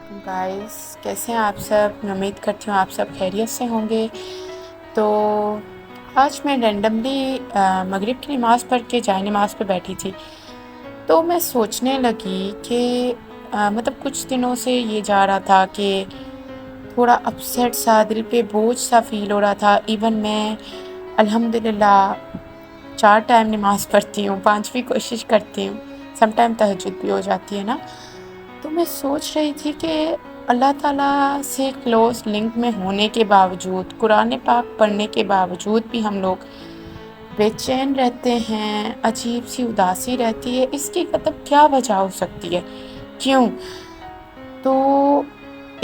Guys, कैसे हैं आप सब। मैं उम्मीद करती हूँ आप सब खैरियत से होंगे। तो आज मैं रैंडमली मगरिब की नमाज़ पढ़ के जाए नमाज़ पे बैठी थी। तो मैं सोचने लगी कि मतलब कुछ दिनों से ये जा रहा था कि थोड़ा अपसेट सा, दिल पे बोझ सा फ़ील हो रहा था। इवन मैं अल्हम्दुलिल्लाह 4 टाइम नमाज़ पढ़ती हूँ, 5 भी कोशिश करती हूँ। सम टाइम तहज्जुद भी हो जाती है ना। तो मैं सोच रही थी कि अल्लाह ताला से क्लोज़ लिंक में होने के बावजूद, कुरान पाक पढ़ने के बावजूद भी हम लोग बेचैन रहते हैं, अजीब-सी उदासी रहती है। इसकी मतलब क्या वजह हो सकती है? क्यों? तो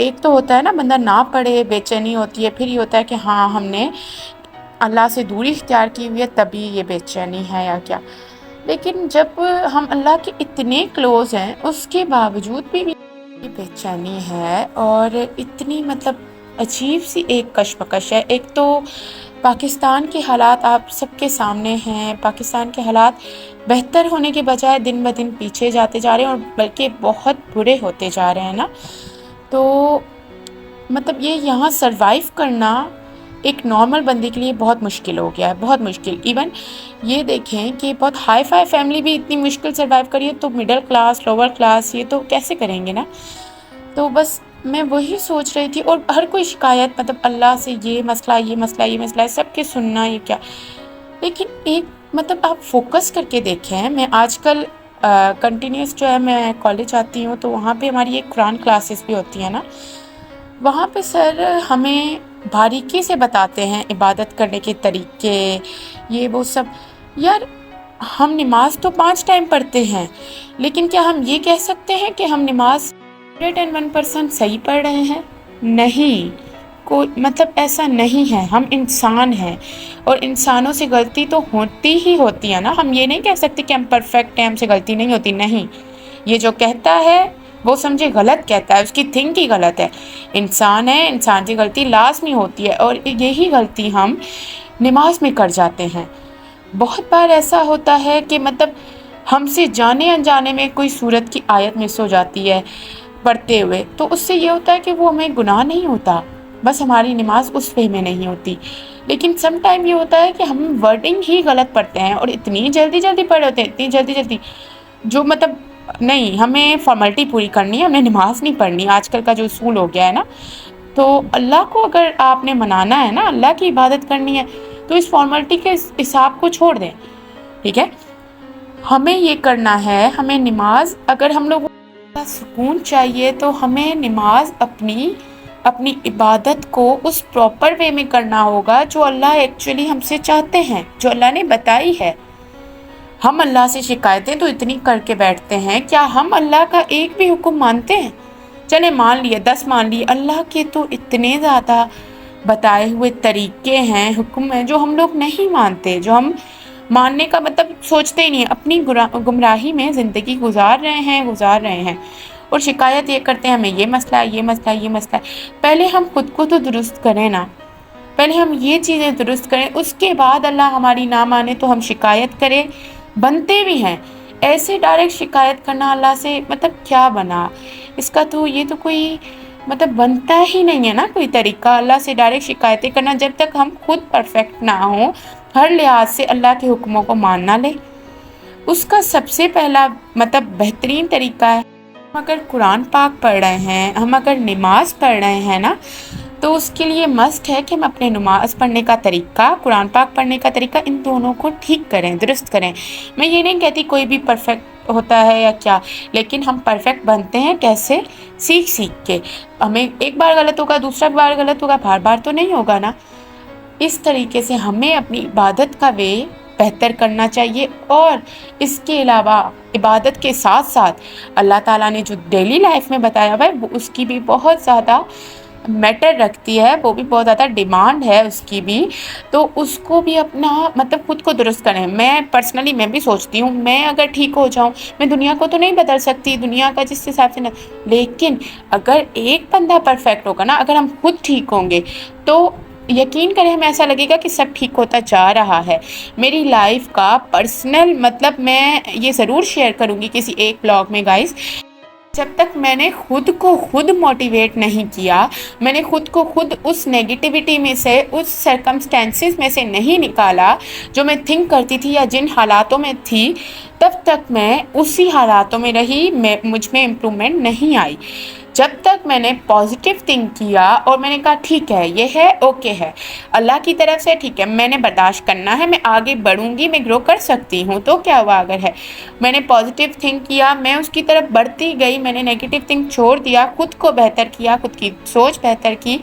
एक तो होता है ना, बंदा ना पढ़े, बेचैनी होती है। फिर ये होता है कि हाँ, हमने अल्लाह से दूरी इख्तियार की हुई है, तभी ये बेचैनी है या क्या। लेकिन जब हम अल्लाह के इतने क्लोज़ हैं, उसके बावजूद भी ये बेचैनी है और इतनी मतलब अजीब-सी एक कशमकश है। एक तो पाकिस्तान के हालात आप सबके सामने हैं। पाकिस्तान के हालात बेहतर होने के बजाय दिन ब दिन पीछे जाते जा रहे हैं और बल्कि बहुत बुरे होते जा रहे हैं ना। तो मतलब ये यहाँ सर्वाइव करना एक नॉर्मल बंदे के लिए बहुत मुश्किल हो गया है, बहुत मुश्किल। इवन ये देखें कि बहुत हाई फाई फैमिली भी इतनी मुश्किल सर्वाइव करी है, तो मिडिल क्लास, लोअर क्लास ये तो कैसे करेंगे ना। तो बस मैं वही सोच रही थी। और हर कोई शिकायत, मतलब अल्लाह से ये मसला, ये मसला, ये मसला है, सबके सुनना ये क्या। लेकिन एक मतलब आप फोकस करके देखें। मैं आजकल कंटिन्यूस जो है, मैं कॉलेज आती हूँ तो वहाँ पे हमारी एक कुरान क्लासेस भी होती है ना। वहाँ पे सर हमें बारीकी से बताते हैं इबादत करने के तरीके, ये वो सब। यार, हम नमाज तो 5 टाइम पढ़ते हैं, लेकिन क्या हम ये कह सकते हैं कि हम नमाज 101% सही पढ़ रहे हैं? नहीं, कोई मतलब ऐसा नहीं है। हम इंसान हैं और इंसानों से गलती तो होती ही होती है ना। हम ये नहीं कह सकते कि हम परफेक्ट हैं, हमसे गलती नहीं होती। नहीं, ये जो कहता है वो समझे गलत कहता है, उसकी थिंक ही गलत है। इंसान है, इंसान से गलती लाज़मी होती है और यही गलती हम नमाज में कर जाते हैं। बहुत बार ऐसा होता है कि मतलब हमसे जाने अनजाने में कोई सूरत की आयत मिस हो जाती है पढ़ते हुए, तो उससे ये होता है कि वो हमें गुनाह नहीं होता, बस हमारी नमाज उस वे में नहीं होती। लेकिन सम टाइम ये होता है कि हम वर्डिंग ही गलत पढ़ते हैं और इतनी जल्दी जल्दी पढ़ होते हैं, इतनी जल्दी जल्दी, जो मतलब नहीं, हमें फॉर्मेलिटी पूरी करनी है, हमें नमाज नहीं पढ़नी। आजकल का जो उसूल हो गया है ना। तो अल्लाह को अगर आपने मनाना है ना, अल्लाह की इबादत करनी है, तो इस फॉर्मेलिटी के हिसाब को छोड़ दें। ठीक है, हमें ये करना है। हमें नमाज, अगर हम लोगों को सुकून चाहिए तो हमें नमाज अपनी अपनी इबादत को उस प्रॉपर वे में करना होगा जो अल्लाह एक्चुअली हमसे चाहते हैं, जो अल्लाह ने बताई है। हम अल्लाह से शिकायतें तो इतनी करके बैठते हैं, क्या हम अल्लाह का एक भी हुक्म मानते हैं? चले मान लिए, 10 मान लिए, अल्लाह के तो इतने ज़्यादा बताए हुए तरीके हैं, हुक्म हैं, जो हम लोग नहीं मानते, जो हम मानने का मतलब सोचते ही नहीं है। अपनी गुमराही में ज़िंदगी गुजार रहे हैं और शिकायत ये करते हैं, हमें ये मसला है, ये मसला है, ये मसला है। पहले हम खुद को तो दुरुस्त करें ना, पहले हम ये चीज़ें दुरुस्त करें, उसके बाद अल्लाह हमारी ना माने तो हम शिकायत करें। बनते भी हैं ऐसे, डायरेक्ट शिकायत करना अल्लाह से, मतलब क्या बना इसका। तो ये तो कोई मतलब बनता ही नहीं है ना कोई तरीका, अल्लाह से डायरेक्ट शिकायतें करना। जब तक हम खुद परफेक्ट ना हो, हर लिहाज से अल्लाह के हुक्मों को मान ना ले, उसका सबसे पहला मतलब बेहतरीन तरीका है, हम अगर कुरान पाक पढ़ रहे हैं, हम अगर नमाज पढ़ रहे हैं ना, तो उसके लिए मस्ट है कि हम अपने नमाज पढ़ने का तरीका, कुरान पाक पढ़ने का तरीका, इन दोनों को ठीक करें, दुरुस्त करें। मैं ये नहीं कहती कोई भी परफेक्ट होता है या क्या, लेकिन हम परफेक्ट बनते हैं कैसे? सीख सीख के। हमें एक बार गलत होगा, दूसरा बार गलत होगा, बार बार तो नहीं होगा ना। इस तरीके से हमें अपनी इबादत का वे बेहतर करना चाहिए। और इसके अलावा इबादत के साथ साथ अल्लाह ताला ने जो डेली लाइफ में बताया हुआ है, वो उसकी भी बहुत ज़्यादा मैटर रखती है, वो भी बहुत ज़्यादा डिमांड है उसकी भी। तो उसको भी अपना मतलब खुद को दुरुस्त करें। मैं पर्सनली मैं भी सोचती हूँ, मैं अगर ठीक हो जाऊँ, मैं दुनिया को तो नहीं बदल सकती, दुनिया का जिस हिसाब से न, लेकिन अगर एक बंदा परफेक्ट होगा ना, अगर हम खुद ठीक होंगे, तो यकीन करें हमें ऐसा लगेगा कि सब ठीक होता जा रहा है। मेरी लाइफ का पर्सनल मतलब मैं ये ज़रूर शेयर करूँगी किसी एक ब्लॉग में गाइस। जब तक मैंने खुद को खुद मोटिवेट नहीं किया, मैंने खुद को खुद उस नेगेटिविटी में से, उस सर्कमस्टेंसेस में से नहीं निकाला जो मैं थिंक करती थी या जिन हालातों में थी, तब तक मैं उसी हालातों में रही, मुझ में इम्प्रूवमेंट नहीं आई। जब तक मैंने पॉजिटिव थिंक किया और मैंने कहा ठीक है, ये है, ओके है, अल्लाह की तरफ से ठीक है, मैंने बर्दाश्त करना है, मैं आगे बढ़ूंगी, मैं ग्रो कर सकती हूँ, तो क्या हुआ अगर है। मैंने पॉजिटिव थिंक किया, मैं उसकी तरफ बढ़ती गई, मैंने नेगेटिव थिंक छोड़ दिया, खुद को बेहतर किया, खुद की सोच बेहतर की,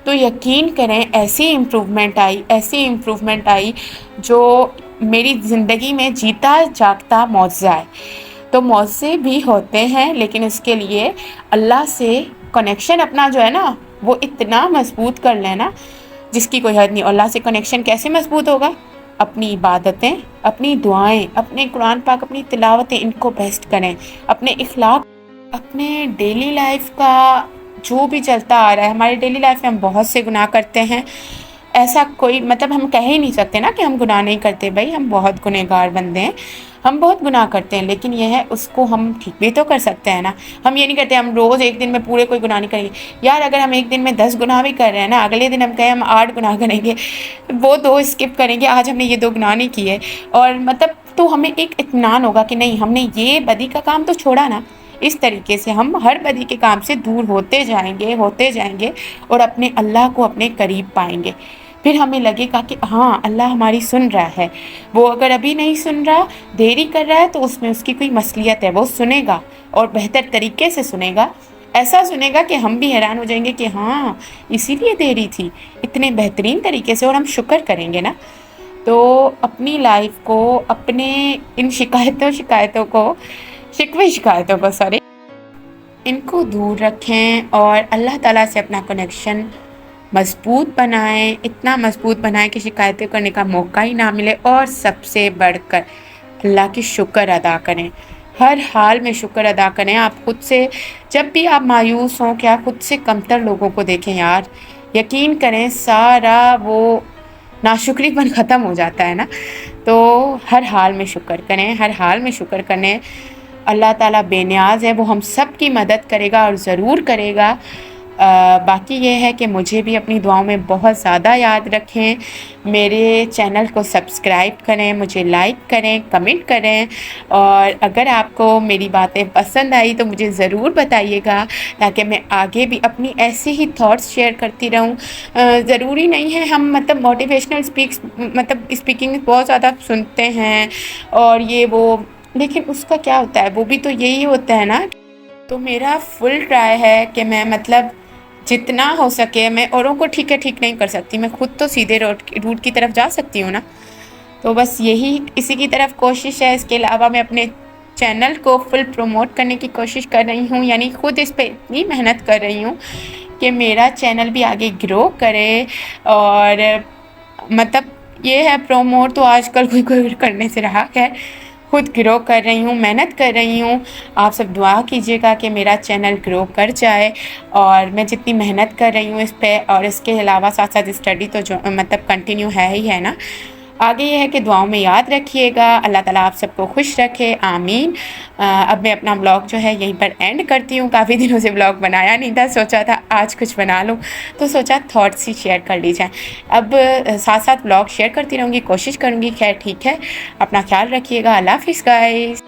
तो यकीन करें ऐसी इम्प्रूवमेंट आई जो मेरी ज़िंदगी में जीता जागता मौज़ा है। तो मौज़े भी होते हैं, लेकिन इसके लिए अल्लाह से कनेक्शन अपना जो है ना, वो इतना मजबूत कर लेना जिसकी कोई हद नहीं। अल्लाह से कनेक्शन कैसे मजबूत होगा? अपनी इबादतें, अपनी दुआएं, अपने कुरान पाक, अपनी तिलावतें, इनको बेस्ट करें। अपने इखलाक, अपने डेली लाइफ का जो भी चलता आ रहा है, हमारे डेली लाइफ में हम बहुत से गुनाह करते हैं। ऐसा कोई मतलब हम कह ही नहीं सकते ना कि हम गुनाह नहीं करते, भाई हम बहुत गुनहगार बंदे हैं, हम बहुत गुनाह करते हैं, लेकिन यह है उसको हम ठीक भी तो कर सकते हैं ना। हम ये नहीं करते हम रोज़ एक दिन में पूरे कोई गुनाह नहीं करेंगे। यार अगर हम एक दिन में 10 गुनाह भी कर रहे हैं ना, अगले दिन हम कहें हम 8 गुनाह करेंगे, वो 2 स्किप करेंगे, आज हमने ये 2 गुनाह नहीं किए, और मतलब तो हमें एक इत्मीनान होगा कि नहीं, हमने ये बदी का काम तो छोड़ा ना। इस तरीके से हम हर बदी के काम से दूर होते जाएंगे और अपने अल्लाह को अपने करीब पाएंगे। फिर हमें लगेगा कि हाँ, अल्लाह हमारी सुन रहा है। वो अगर अभी नहीं सुन रहा, देरी कर रहा है, तो उसमें उसकी कोई मसलियत है, वो सुनेगा और बेहतर तरीके से सुनेगा। ऐसा सुनेगा कि हम भी हैरान हो जाएंगे कि हाँ, इसीलिए देरी थी, इतने बेहतरीन तरीके से, और हम शुक्र करेंगे ना। तो अपनी लाइफ को, अपने इन शिकायतों को सॉरी, इनको दूर रखें और अल्लाह ताला से अपना कनेक्शन मजबूत बनाएं, इतना मजबूत बनाएं कि शिकायतें करने का मौका ही ना मिले। और सबसे बढ़कर अल्लाह की शुक्र अदा करें, हर हाल में शुक्र अदा करें। आप खुद से जब भी आप मायूस हों, क्या खुद से कमतर लोगों को देखें यार, यकीन करें सारा वो नाशुक्रीपन ख़त्म हो जाता है ना। तो हर हाल में शुक्र करें, हर हाल में शुक्र करें। अल्लाह ताला बेनियाज़ है, वो हम सब की मदद करेगा और ज़रूर करेगा। बाकी ये है कि मुझे भी अपनी दुआओं में बहुत ज़्यादा याद रखें, मेरे चैनल को सब्सक्राइब करें, मुझे लाइक करें, कमेंट करें, और अगर आपको मेरी बातें पसंद आई तो मुझे ज़रूर बताइएगा, ताकि मैं आगे भी अपनी ऐसे ही थॉट्स शेयर करती रहूं। ज़रूरी नहीं है हम मतलब मोटिवेशनल स्पीकिंग बहुत ज़्यादा सुनते हैं और ये वो, लेकिन उसका क्या होता है, वो भी तो यही होता है ना। तो मेरा फुल ट्राई है कि मैं मतलब जितना हो सके, मैं औरों को ठीक नहीं कर सकती, मैं खुद तो सीधे रूट की तरफ जा सकती हूँ ना। तो बस यही इसी की तरफ कोशिश है। इसके अलावा मैं अपने चैनल को फुल प्रमोट करने की कोशिश कर रही हूँ, यानी खुद इस पर इतनी मेहनत कर रही हूँ कि मेरा चैनल भी आगे ग्रो करे। और मतलब ये है प्रमोट तो आजकल कोई करने से रहा है, खुद ग्रो कर रही हूँ, मेहनत कर रही हूँ। आप सब दुआ कीजिएगा कि मेरा चैनल ग्रो कर जाए, और मैं जितनी मेहनत कर रही हूँ इस पे, और इसके अलावा साथ साथ स्टडी तो जो मतलब कंटिन्यू है ही है ना। आगे ये है कि दुआओं में याद रखिएगा। अल्लाह ताला आप सबको खुश रखे, आमीन। अब मैं अपना ब्लॉग जो है यहीं पर एंड करती हूँ। काफ़ी दिनों से ब्लॉग बनाया नहीं था, सोचा था आज कुछ बना लूँ, तो सोचा थॉट्स ही शेयर कर ली जाए। अब साथ साथ ब्लॉग शेयर करती रहूँगी, कोशिश करूँगी। खैर ठीक है, अपना ख्याल रखिएगा। अल्लाह हाफ़िज़ गाइस।